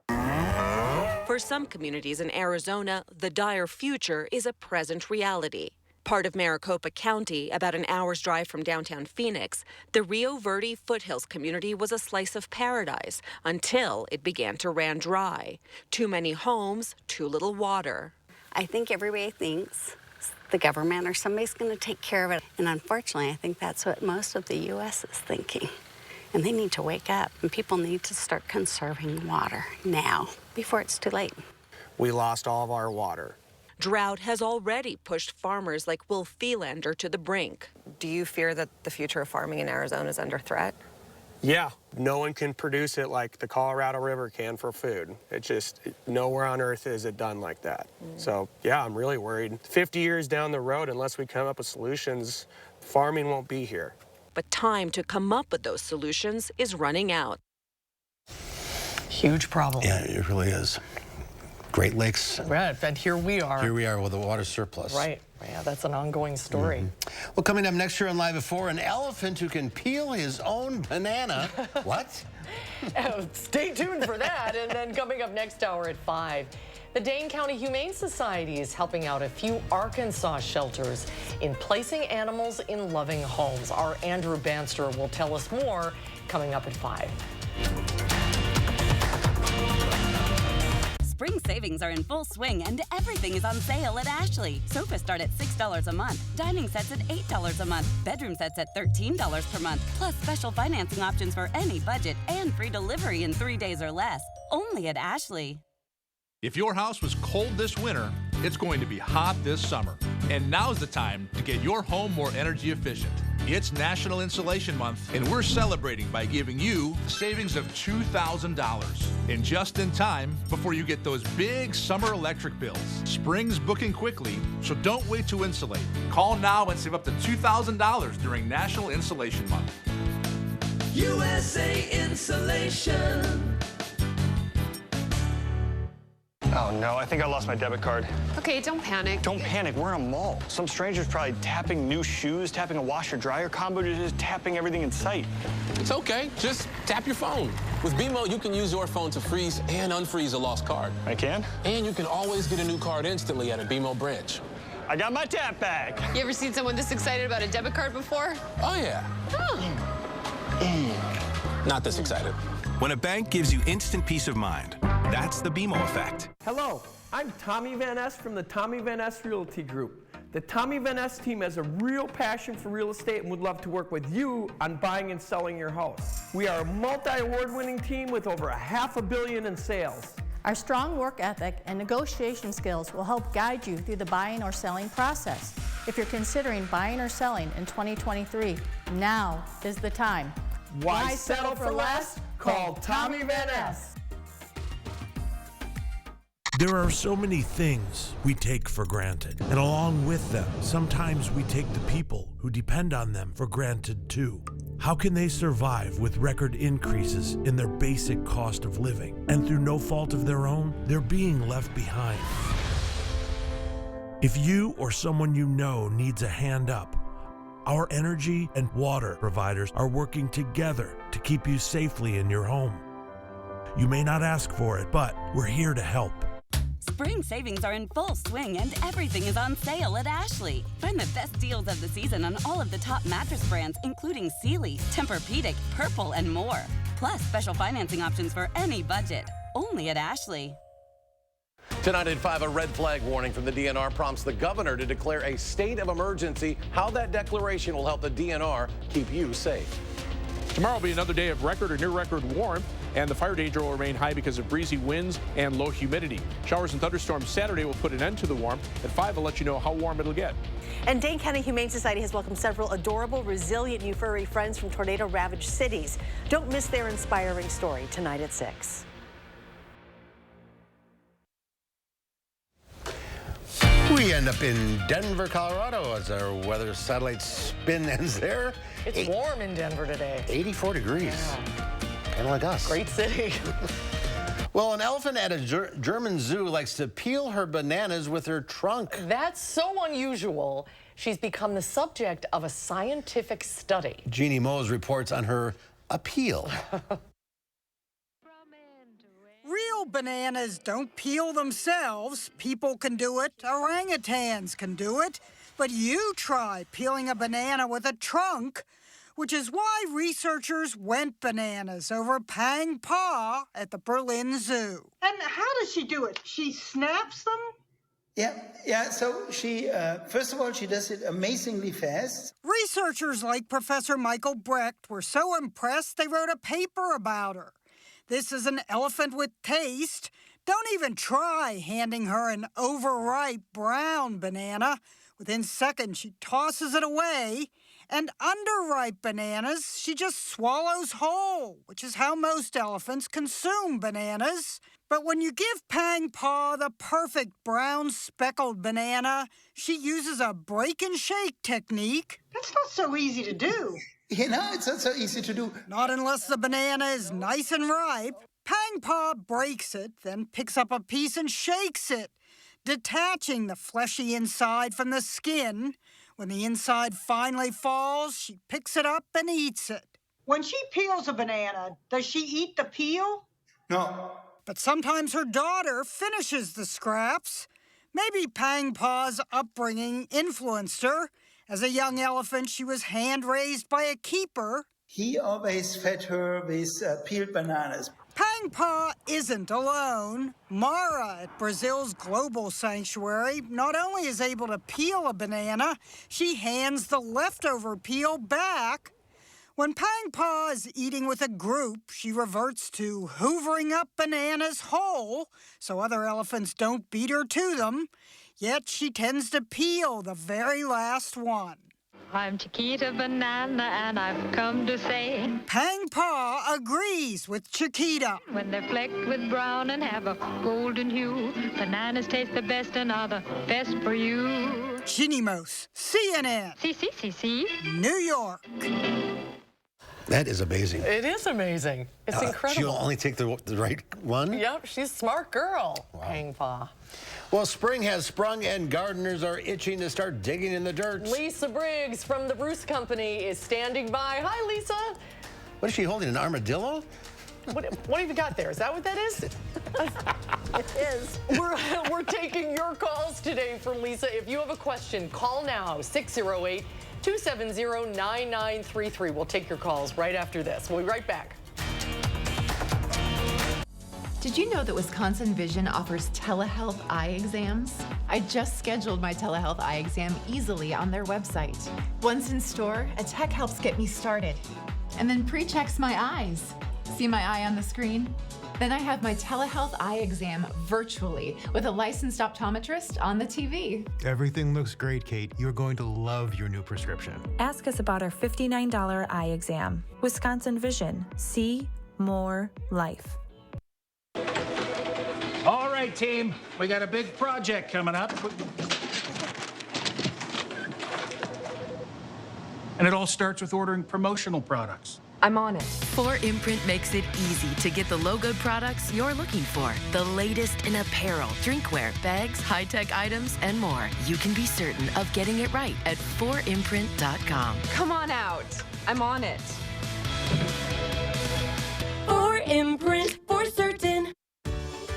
For some communities in Arizona, the dire future is a present reality. Part of Maricopa County, about an hour's drive from downtown Phoenix, the Rio Verde foothills community was a slice of paradise until it began to run dry. Too many homes, too little water. I think everybody thinks the government or somebody's going to take care of it. And unfortunately, I think that's what most of the U.S. is thinking. And they need to wake up, and people need to start conserving water now, before it's too late. We lost all of our water. Drought has already pushed farmers like Will Philander to the brink. Do you fear that the future of farming in Arizona is under threat? Yeah, no one can produce it like the Colorado River can for food. Nowhere on earth is it done like that. So, yeah, I'm really worried. 50 years down the road, unless we come up with solutions, farming won't be here. But time to come up with those solutions is running out. Huge problem. Yeah, it really is. Great Lakes. Right, and here we are. Here we are with a water surplus. Right. Yeah, that's an ongoing story. Well, coming up next year on Live at 4, an elephant who can peel his own banana. What? Stay tuned for that. And then coming up next hour at 5, the Dane County Humane Society is helping out a few Arkansas shelters in placing animals in loving homes. Our Andrew Banster will tell us more coming up at 5. Spring savings are in full swing and everything is on sale at Ashley. Sofas start at $6 a month, dining sets at $8 a month, bedroom sets at $13 per month, plus special financing options for any budget and free delivery in 3 days or less. Only at Ashley. If your house was cold this winter, it's going to be hot this summer. And now's the time to get your home more energy efficient. It's National Insulation Month, and we're celebrating by giving you savings of $2,000. And just in time before you get those big summer electric bills. Spring's booking quickly, so don't wait to insulate. Call now and save up to $2,000 during National Insulation Month. USA Insulation. Oh no, I think I lost my debit card. Okay, don't panic. Don't panic, we're in a mall. Some stranger's probably tapping new shoes, tapping a washer-dryer combo, just tapping everything in sight. It's okay, just tap your phone. With BMO, you can use your phone to freeze and unfreeze a lost card. I can? And you can always get a new card instantly at a BMO branch. I got my tap back. You ever seen someone this excited about a debit card before? Oh yeah. Not this excited. When a bank gives you instant peace of mind, that's the BMO effect. Hello, I'm Tommy Van Ness from the Tommy Van Ness Realty Group. The Tommy Van Ness team has a real passion for real estate and would love to work with you on buying and selling your house. We are a multi-award winning team with over $500 million in sales. Our strong work ethic and negotiation skills will help guide you through the buying or selling process. If you're considering buying or selling in 2023, now is the time. Why settle for less? Call Tommy Van Ness. There are so many things we take for granted, and along with them, sometimes we take the people who depend on them for granted too. How can they survive with record increases in their basic cost of living, and through no fault of their own, they're being left behind? If you or someone you know needs a hand up, our energy and water providers are working together to keep you safely in your home. You may not ask for it, but we're here to help. Spring savings are in full swing and everything is on sale at Ashley. Find the best deals of the season on all of the top mattress brands, including Sealy, Tempur-Pedic, Purple, and more. Plus special financing options for any budget. Only at Ashley. Tonight at 5, a red flag warning from the DNR prompts the governor to declare a state of emergency. How that declaration will help the DNR keep you safe. Tomorrow will be another day of record or near record warmth. and the fire danger will remain high because of breezy winds and low humidity. Showers and thunderstorms Saturday will put an end to the warmth. At 5, I'll let you know how warm it'll get. And Dane County Humane Society has welcomed several adorable, resilient new furry friends from tornado-ravaged cities. Don't miss their inspiring story tonight at 6. We end up in Denver, Colorado as our weather satellite spin ends there. It's warm in Denver today. 84 degrees. Kind of like us. Great city. Well, an elephant at a German zoo likes to peel her bananas with her trunk. That's so unusual. She's become the subject of a scientific study. Jeannie Mose reports on her appeal. Real bananas don't peel themselves. People can do it. Orangutans can do it. But you try peeling a banana with a trunk, which is why researchers went bananas over Pang Pa at the Berlin Zoo. And how does she do it? She snaps them? Yeah. So she, first of all, she does it amazingly fast. Researchers like Professor Michael Brecht were so impressed they wrote a paper about her. This is an elephant with taste. Don't even try handing her an overripe brown banana. Within seconds, she tosses it away. And underripe bananas, she just swallows whole, which is how most elephants consume bananas. But when you give Pang Pa the perfect brown speckled banana, she uses a break and shake technique. That's not so easy to do. You know, it's not so easy to do. Not unless the banana is nice and ripe. Pang Pa breaks it, then picks up a piece and shakes it, detaching the fleshy inside from the skin. When the inside finally falls, she picks it up and eats it. When she peels a banana, does she eat the peel? No. But sometimes her daughter finishes the scraps. Maybe Pang Pa's upbringing influenced her. As a young elephant, she was hand-raised by a keeper. He always fed her with peeled bananas. Pang Pa isn't alone. Mara at Brazil's Global Sanctuary not only is able to peel a banana, she hands the leftover peel back. When Pang Pa is eating with a group, she reverts to hoovering up bananas whole so other elephants don't beat her to them. Yet she tends to peel the very last one. I'm Chiquita Banana, and I've come to say Pang Pa agrees with Chiquita. When they're flecked with brown and have a golden hue, bananas taste the best and are the best for you. Jeannie Mose, CNN. See. New York. That is amazing. It is amazing. It's incredible. She'll only take the right one? Yep, she's a smart girl, Pang Pa. Well, spring has sprung and gardeners are itching to start digging in the dirt. Lisa Briggs from the Bruce Company is standing by. Hi, Lisa. What is she holding, an armadillo? What have you got there? Is that what that is? It is. We're taking your calls today for Lisa. If you have a question, call now, 608-270-9933. We'll take your calls right after this. We'll be right back. Did you know that Wisconsin Vision offers telehealth eye exams? I just scheduled my telehealth eye exam easily on their website. Once in store, a tech helps get me started and then pre-checks my eyes. See my eye on the screen? Then I have my telehealth eye exam virtually with a licensed optometrist on the TV. Everything looks great, Kate. You're going to love your new prescription. Ask us about our $59 eye exam. Wisconsin Vision. See more life. All right, team, we got a big project coming up. And it all starts with ordering promotional products. I'm on it. 4imprint makes it easy to get the logoed products you're looking for. The latest in apparel, drinkware, bags, high-tech items, and more. You can be certain of getting it right at 4imprint.com. Come on out. I'm on it. 4imprint for certain.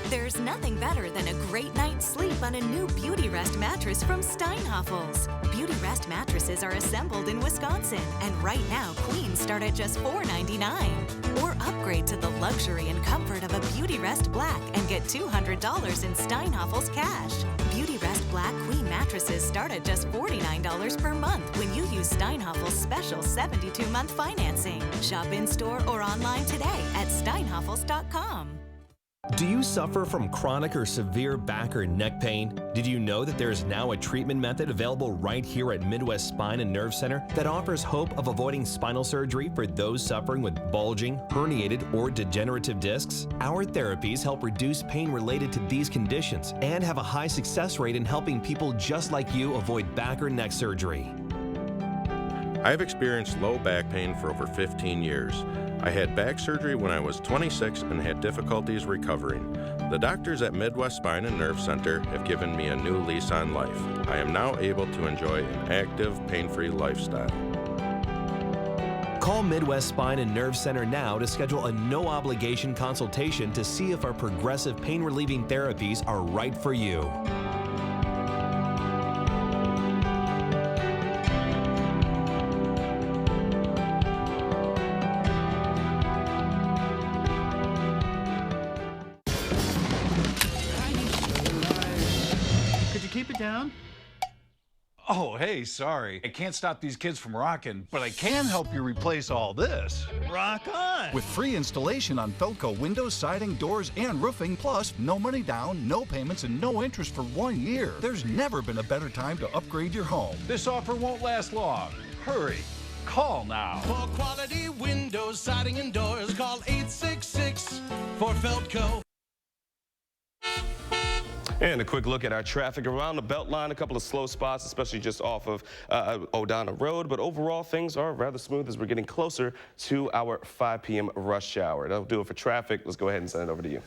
There's nothing better than a great night's sleep on a new Beauty Rest mattress from Steinhafels. Beauty Rest mattresses are assembled in Wisconsin, and right now, queens start at just $4.99. Or upgrade to the luxury and comfort of a Beauty Rest Black and get $200 in Steinhafels cash. Beauty Rest Black Queen mattresses start at just $49 per month when you use Steinhafels' special 72-month financing. Shop in-store or online today at steinhafels.com. Do you suffer from chronic or severe back or neck pain? Did you know that there is now a treatment method available right here at Midwest Spine and Nerve Center that offers hope of avoiding spinal surgery for those suffering with bulging, herniated, or degenerative discs? Our therapies help reduce pain related to these conditions and have a high success rate in helping people just like you avoid back or neck surgery. I've experienced low back pain for over 15 years. I had back surgery when I was 26 and had difficulties recovering. The doctors at Midwest Spine and Nerve Center have given me a new lease on life. I am now able to enjoy an active, pain-free lifestyle. Call Midwest Spine and Nerve Center now to schedule a no-obligation consultation to see if our progressive pain-relieving therapies are right for you. Keep it down? Oh, hey, sorry. I can't stop these kids from rocking, but I can help you replace all this. Rock on! With free installation on Felco windows, siding, doors, and roofing, plus no money down, no payments, and no interest for 1 year. There's never been a better time to upgrade your home. This offer won't last long. Hurry. Call now. For quality windows, siding, and doors, call 866 for Felco. And a quick look at our traffic around the Beltline. A couple of slow spots, especially just off of O'Donnell Road. But overall, things are rather smooth as we're getting closer to our 5 p.m. rush hour. That'll do it for traffic. Let's go ahead and send it over to you.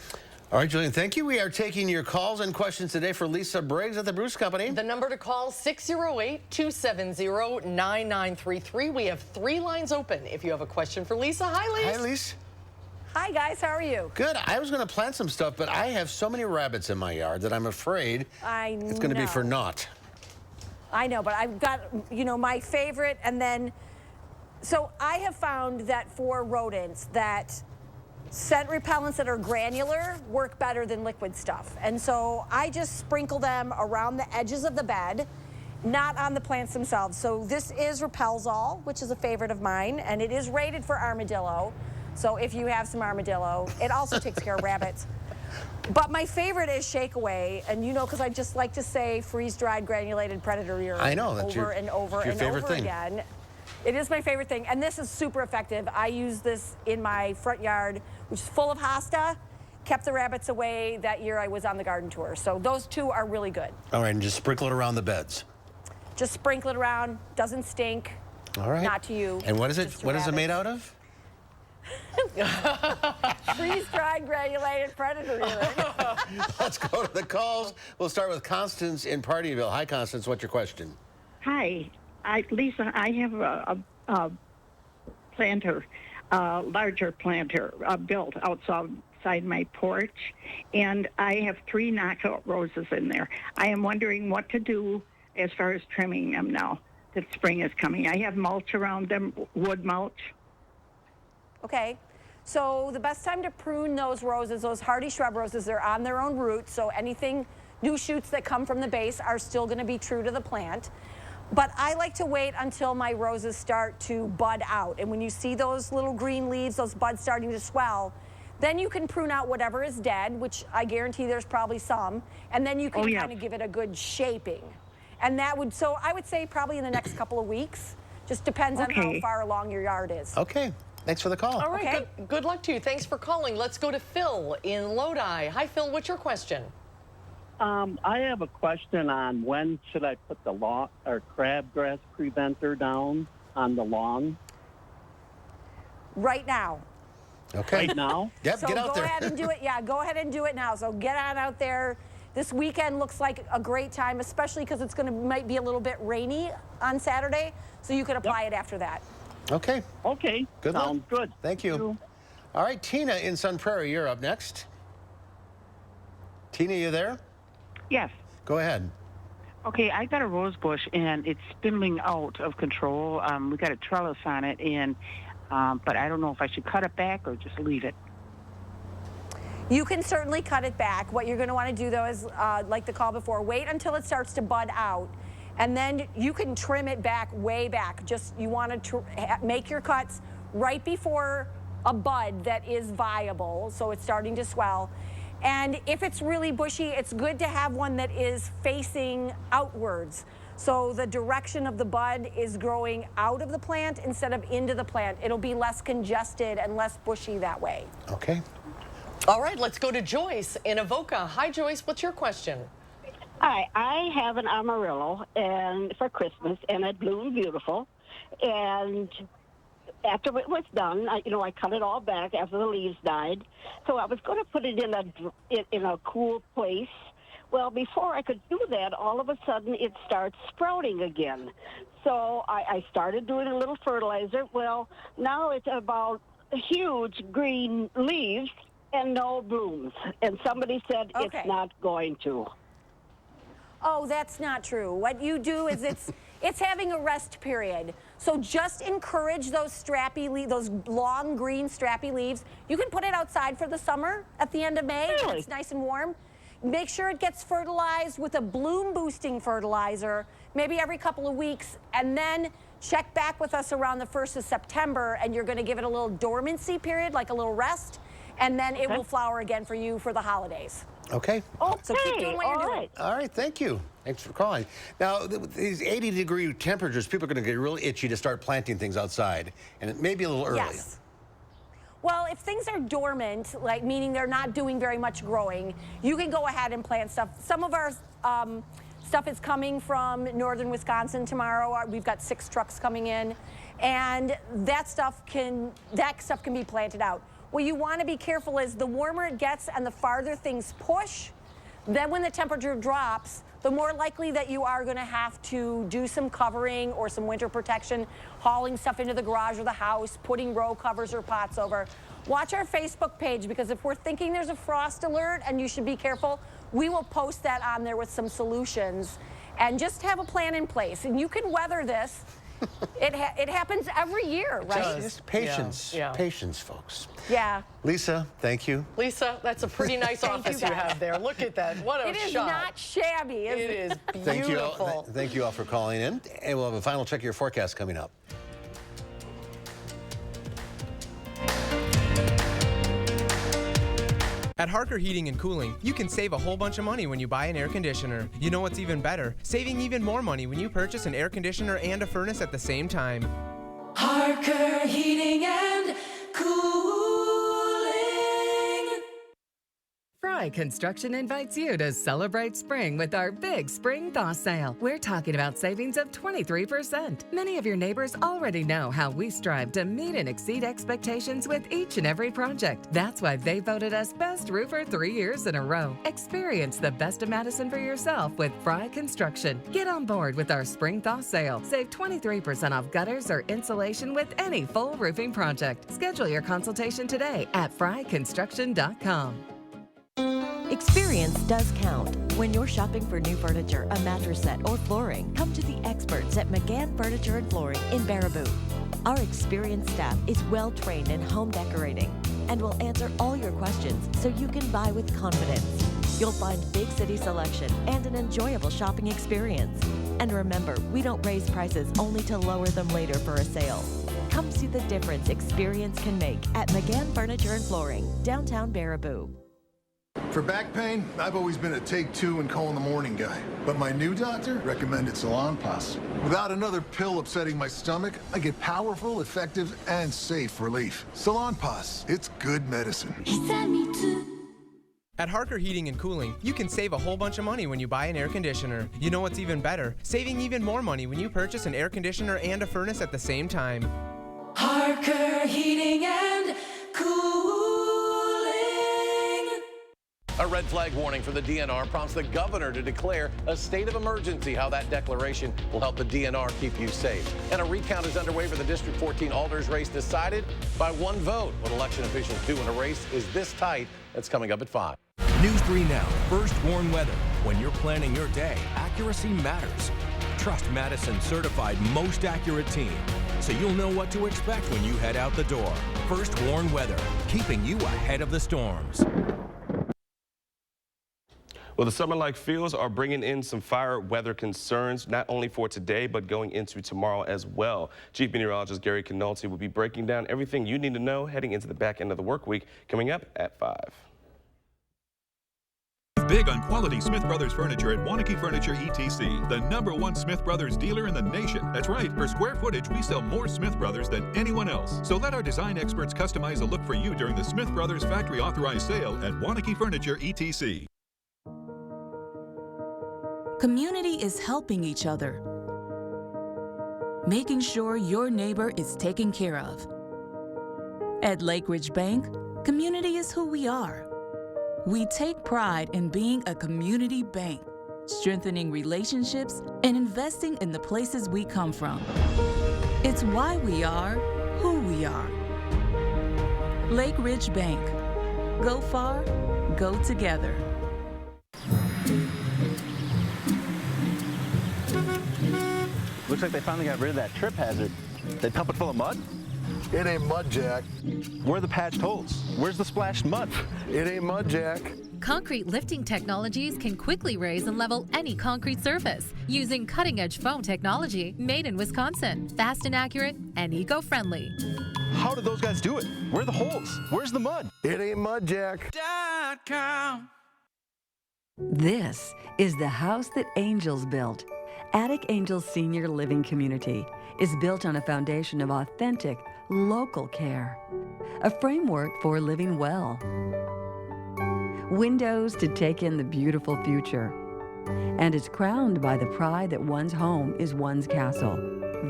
All right, Julian, thank you. We are taking your calls and questions today for Lisa Briggs at the Bruce Company. The number to call, 608-270-9933. We have 3 lines open. If you have a question for Lisa. Hi, Lisa. Hi, Lisa. Hi, guys. How are you? Good. I was going to plant some stuff, but I have so many rabbits in my yard that I'm afraid it's going to be for naught. I know, but I've got, you know, my favorite, and then, so I have found that for rodents that scent repellents that are granular work better than liquid stuff. And so I just sprinkle them around the edges of the bed, not on the plants themselves. So this is Repelzol, which is a favorite of mine, and it is rated for armadillo. So if you have some armadillo, it also takes care of rabbits. But my favorite is Shake Away, and you know, because I just like to say freeze-dried granulated predator urine. I know, that's over and over and over again. It is my favorite thing, and this is super effective. I use this in my front yard, which is full of hosta. Kept the rabbits away that year I was on the garden tour. So those 2 are really good. All right, and just sprinkle it around the beds. Just sprinkle it around. Doesn't stink. All right. Not to you. And what is it? What is it made out of? Freeze-dried granulated predator urine. Let's go to the calls. We'll start with Constance in Partyville. Hi, Constance. What's your question? Hi, Lisa. I have a planter, larger planter built outside my porch, and I have 3 knockout roses in there. I am wondering what to do as far as trimming them now that spring is coming. I have mulch around them, wood mulch. Okay, so the best time to prune those roses, those hardy shrub roses, they're on their own roots, so anything, new shoots that come from the base are still going to be true to the plant. But I like to wait until my roses start to bud out. And when you see those little green leaves, those buds starting to swell, then you can prune out whatever is dead, which I guarantee there's probably some, and then you can kind of give it a good shaping. And that would, so I would say probably in the next couple of weeks. Just depends on how far along your yard is. Okay. Thanks for the call. All right, good luck to you. Thanks for calling. Let's go to Phil in Lodi. Hi, Phil. What's your question? I have a question on when should I put the crabgrass preventer down on the lawn? Right now. Okay. Right now? Yep, so get out there. Go ahead and do it. Yeah, go ahead and do it now. So get on out there. This weekend looks like a great time, especially because it's might be a little bit rainy on Saturday, so you can apply it after that. Okay. Okay. Good luck. Sounds good. Thank you. All right, Tina in Sun Prairie, you're up next. Tina, you there? Yes. Go ahead. Okay, I got a rose bush and it's spindling out of control. We got a trellis on it, and but I don't know if I should cut it back or just leave it. You can certainly cut it back. What you're going to want to do, though, is like the call before, wait until it starts to bud out, and then you can trim it back way back. Just you want to make your cuts right before a bud that is viable, so it's starting to swell. And if it's really bushy, it's good to have one that is facing outwards. So the direction of the bud is growing out of the plant instead of into the plant. It'll be less congested and less bushy that way. Okay. All right, let's go to Joyce in Avoca. Hi, Joyce. What's your question? Hi, I have an Amarillo and for Christmas, and it bloomed beautiful. And after it was done, I cut it all back after the leaves died. So I was going to put it in a cool place. Well, before I could do that, all of a sudden it starts sprouting again. So I started doing a little fertilizer. Well, now it's about huge green leaves and no blooms. And somebody said it's not going to. Oh, that's not true. What you do is it's having a rest period. So just encourage those strappy leaves, those long green strappy leaves. You can put it outside for the summer at the end of May. Really? It's nice and warm. Make sure it gets fertilized with a bloom boosting fertilizer, maybe every couple of weeks, and then check back with us around the 1st of September, and you're going to give it a little dormancy period, like a little rest, and then it will flower again for you for the holidays. Okay. So keep doing what you're doing. All right, thank you. Thanks for calling. Now, these 80-degree temperatures, people are going to get really itchy to start planting things outside, and it may be a little early. Yes. Well, if things are dormant, like meaning they're not doing very much growing, you can go ahead and plant stuff. Some of our stuff is coming from northern Wisconsin tomorrow. We've got 6 trucks coming in, and that stuff can be planted out. What you want to be careful is the warmer it gets and the farther things push, then when the temperature drops, the more likely that you are going to have to do some covering or some winter protection, hauling stuff into the garage or the house, putting row covers or pots over. Watch our Facebook page, because if we're thinking there's a frost alert and you should be careful, we will post that on there with some solutions, and just have a plan in place. And you can weather this. It happens every year, right? Just patience. Yeah. Patience, folks. Yeah. Lisa, thank you. Lisa, that's a pretty nice office you have there. Look at that. What a shot. It is not shabby, is it? It is Thank you all, beautiful. thank you all for calling in, and we'll have a final check of your forecast coming up. At Harker Heating and Cooling, you can save a whole bunch of money when you buy an air conditioner. You know what's even better? Saving even more money when you purchase an air conditioner and a furnace at the same time. Harker Heating and Cooling. Fry Construction invites you to celebrate spring with our big spring thaw sale. We're talking about savings of 23%. Many of your neighbors already know how we strive to meet and exceed expectations with each and every project. That's why they voted us Best Roofer 3 years in a row. Experience the best of Madison for yourself with Fry Construction. Get on board with our spring thaw sale. Save 23% off gutters or insulation with any full roofing project. Schedule your consultation today at fryconstruction.com. Experience does count. When you're shopping for new furniture, a mattress set, or flooring, come to the experts at McGann Furniture and Flooring in Baraboo. Our experienced staff is well trained in home decorating and will answer all your questions so you can buy with confidence. You'll find big city selection and an enjoyable shopping experience. And remember, we don't raise prices only to lower them later for a sale. Come see the difference experience can make at McGann Furniture and Flooring, downtown Baraboo. For back pain, I've always been a take 2 and call in the morning guy. But my new doctor recommended Salonpas. Without another pill upsetting my stomach, I get powerful, effective, and safe relief. Salonpas, it's good medicine. At Harker Heating and Cooling, you can save a whole bunch of money when you buy an air conditioner. You know what's even better? Saving even more money when you purchase an air conditioner and a furnace at the same time. Harker Heating and Cooling. A red flag warning for the DNR prompts the governor to declare a state of emergency. How that declaration will help the DNR keep you safe. And a recount is underway for the District 14 Alders race, decided by 1 vote. What election officials do when a race is this tight? That's coming up at 5. News 3 Now, First Warn Weather. When you're planning your day, accuracy matters. Trust Madison certified most accurate team, so you'll know what to expect when you head out the door. First Warn Weather, keeping you ahead of the storms. Well, the summer-like feels are bringing in some fire weather concerns, not only for today, but going into tomorrow as well. Chief Meteorologist Gary Canolti will be breaking down everything you need to know heading into the back end of the work week, coming up at 5. Big on quality Smith Brothers furniture at Wanakee Furniture ETC, the #1 Smith Brothers dealer in the nation. That's right, per square footage, we sell more Smith Brothers than anyone else. So let our design experts customize a look for you during the Smith Brothers factory authorized sale at Wanakee Furniture ETC. Community is helping each other, making sure your neighbor is taken care of. At Lake Ridge Bank, community is who we are. We take pride in being a community bank, strengthening relationships and investing in the places we come from. It's why we are who we are. Lake Ridge Bank. Go far, go together. Looks like they finally got rid of that trip hazard. They pump it full of mud? It ain't mud, Jack. Where are the patched holes? Where's the splashed mud? It ain't mud, Jack. Concrete lifting technologies can quickly raise and level any concrete surface using cutting-edge foam technology made in Wisconsin. Fast and accurate and eco-friendly. How did those guys do it? Where are the holes? Where's the mud? It ain't mud, Jack. This is the house that Angels built. Attic Angels Senior Living Community is built on a foundation of authentic, local care, a framework for living well. Windows to take in the beautiful future, and it's crowned by the pride that one's home is one's castle.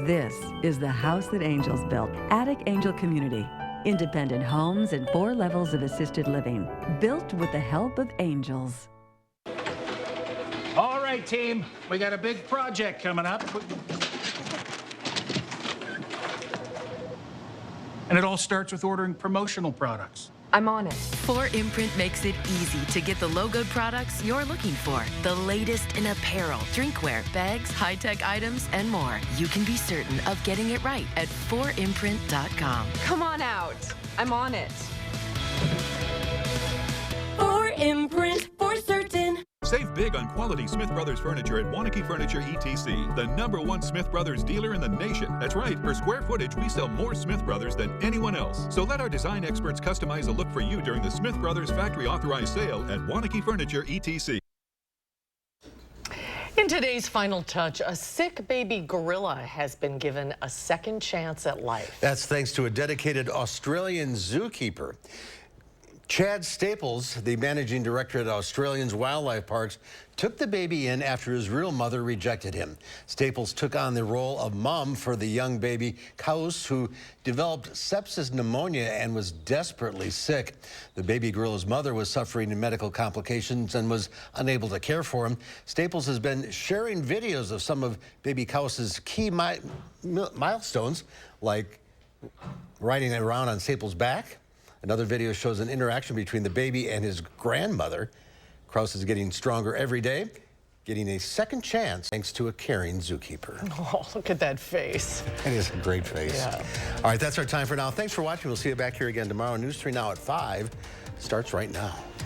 This is the house that Angels built. Attic Angel Community. Independent homes and 4 levels of assisted living, built with the help of angels. All right, team, we got a big project coming up. And it all starts with ordering promotional products. I'm on it. 4imprint makes it easy to get the logoed products you're looking for. The latest in apparel, drinkware, bags, high-tech items, and more. You can be certain of getting it right at 4imprint.com. Come on out. I'm on it. 4imprint for certain. Save big on quality Smith Brothers furniture at Wanakee Furniture ETC, the #1 Smith Brothers dealer in the nation. That's right, per square footage, we sell more Smith Brothers than anyone else. So let our design experts customize a look for you during the Smith Brothers factory authorized sale at Wanakee Furniture ETC. In today's Final Touch, a sick baby gorilla has been given a second chance at life. That's thanks to a dedicated Australian zookeeper. Chad Staples, the managing director at Australia's wildlife parks, took the baby in after his real mother rejected him. Staples took on the role of mom for the young baby Kaus, who developed sepsis pneumonia and was desperately sick. The baby gorilla's mother was suffering medical complications and was unable to care for him. Staples has been sharing videos of some of baby Kaus's key milestones, like riding around on Staples' back. Another video shows an interaction between the baby and his grandmother. Kraus is getting stronger every day, getting a second chance thanks to a caring zookeeper. Oh, look at that face. It is a great face. Yeah. All right, that's our time for now. Thanks for watching. We'll see you back here again tomorrow. News 3 Now at 5 starts right now.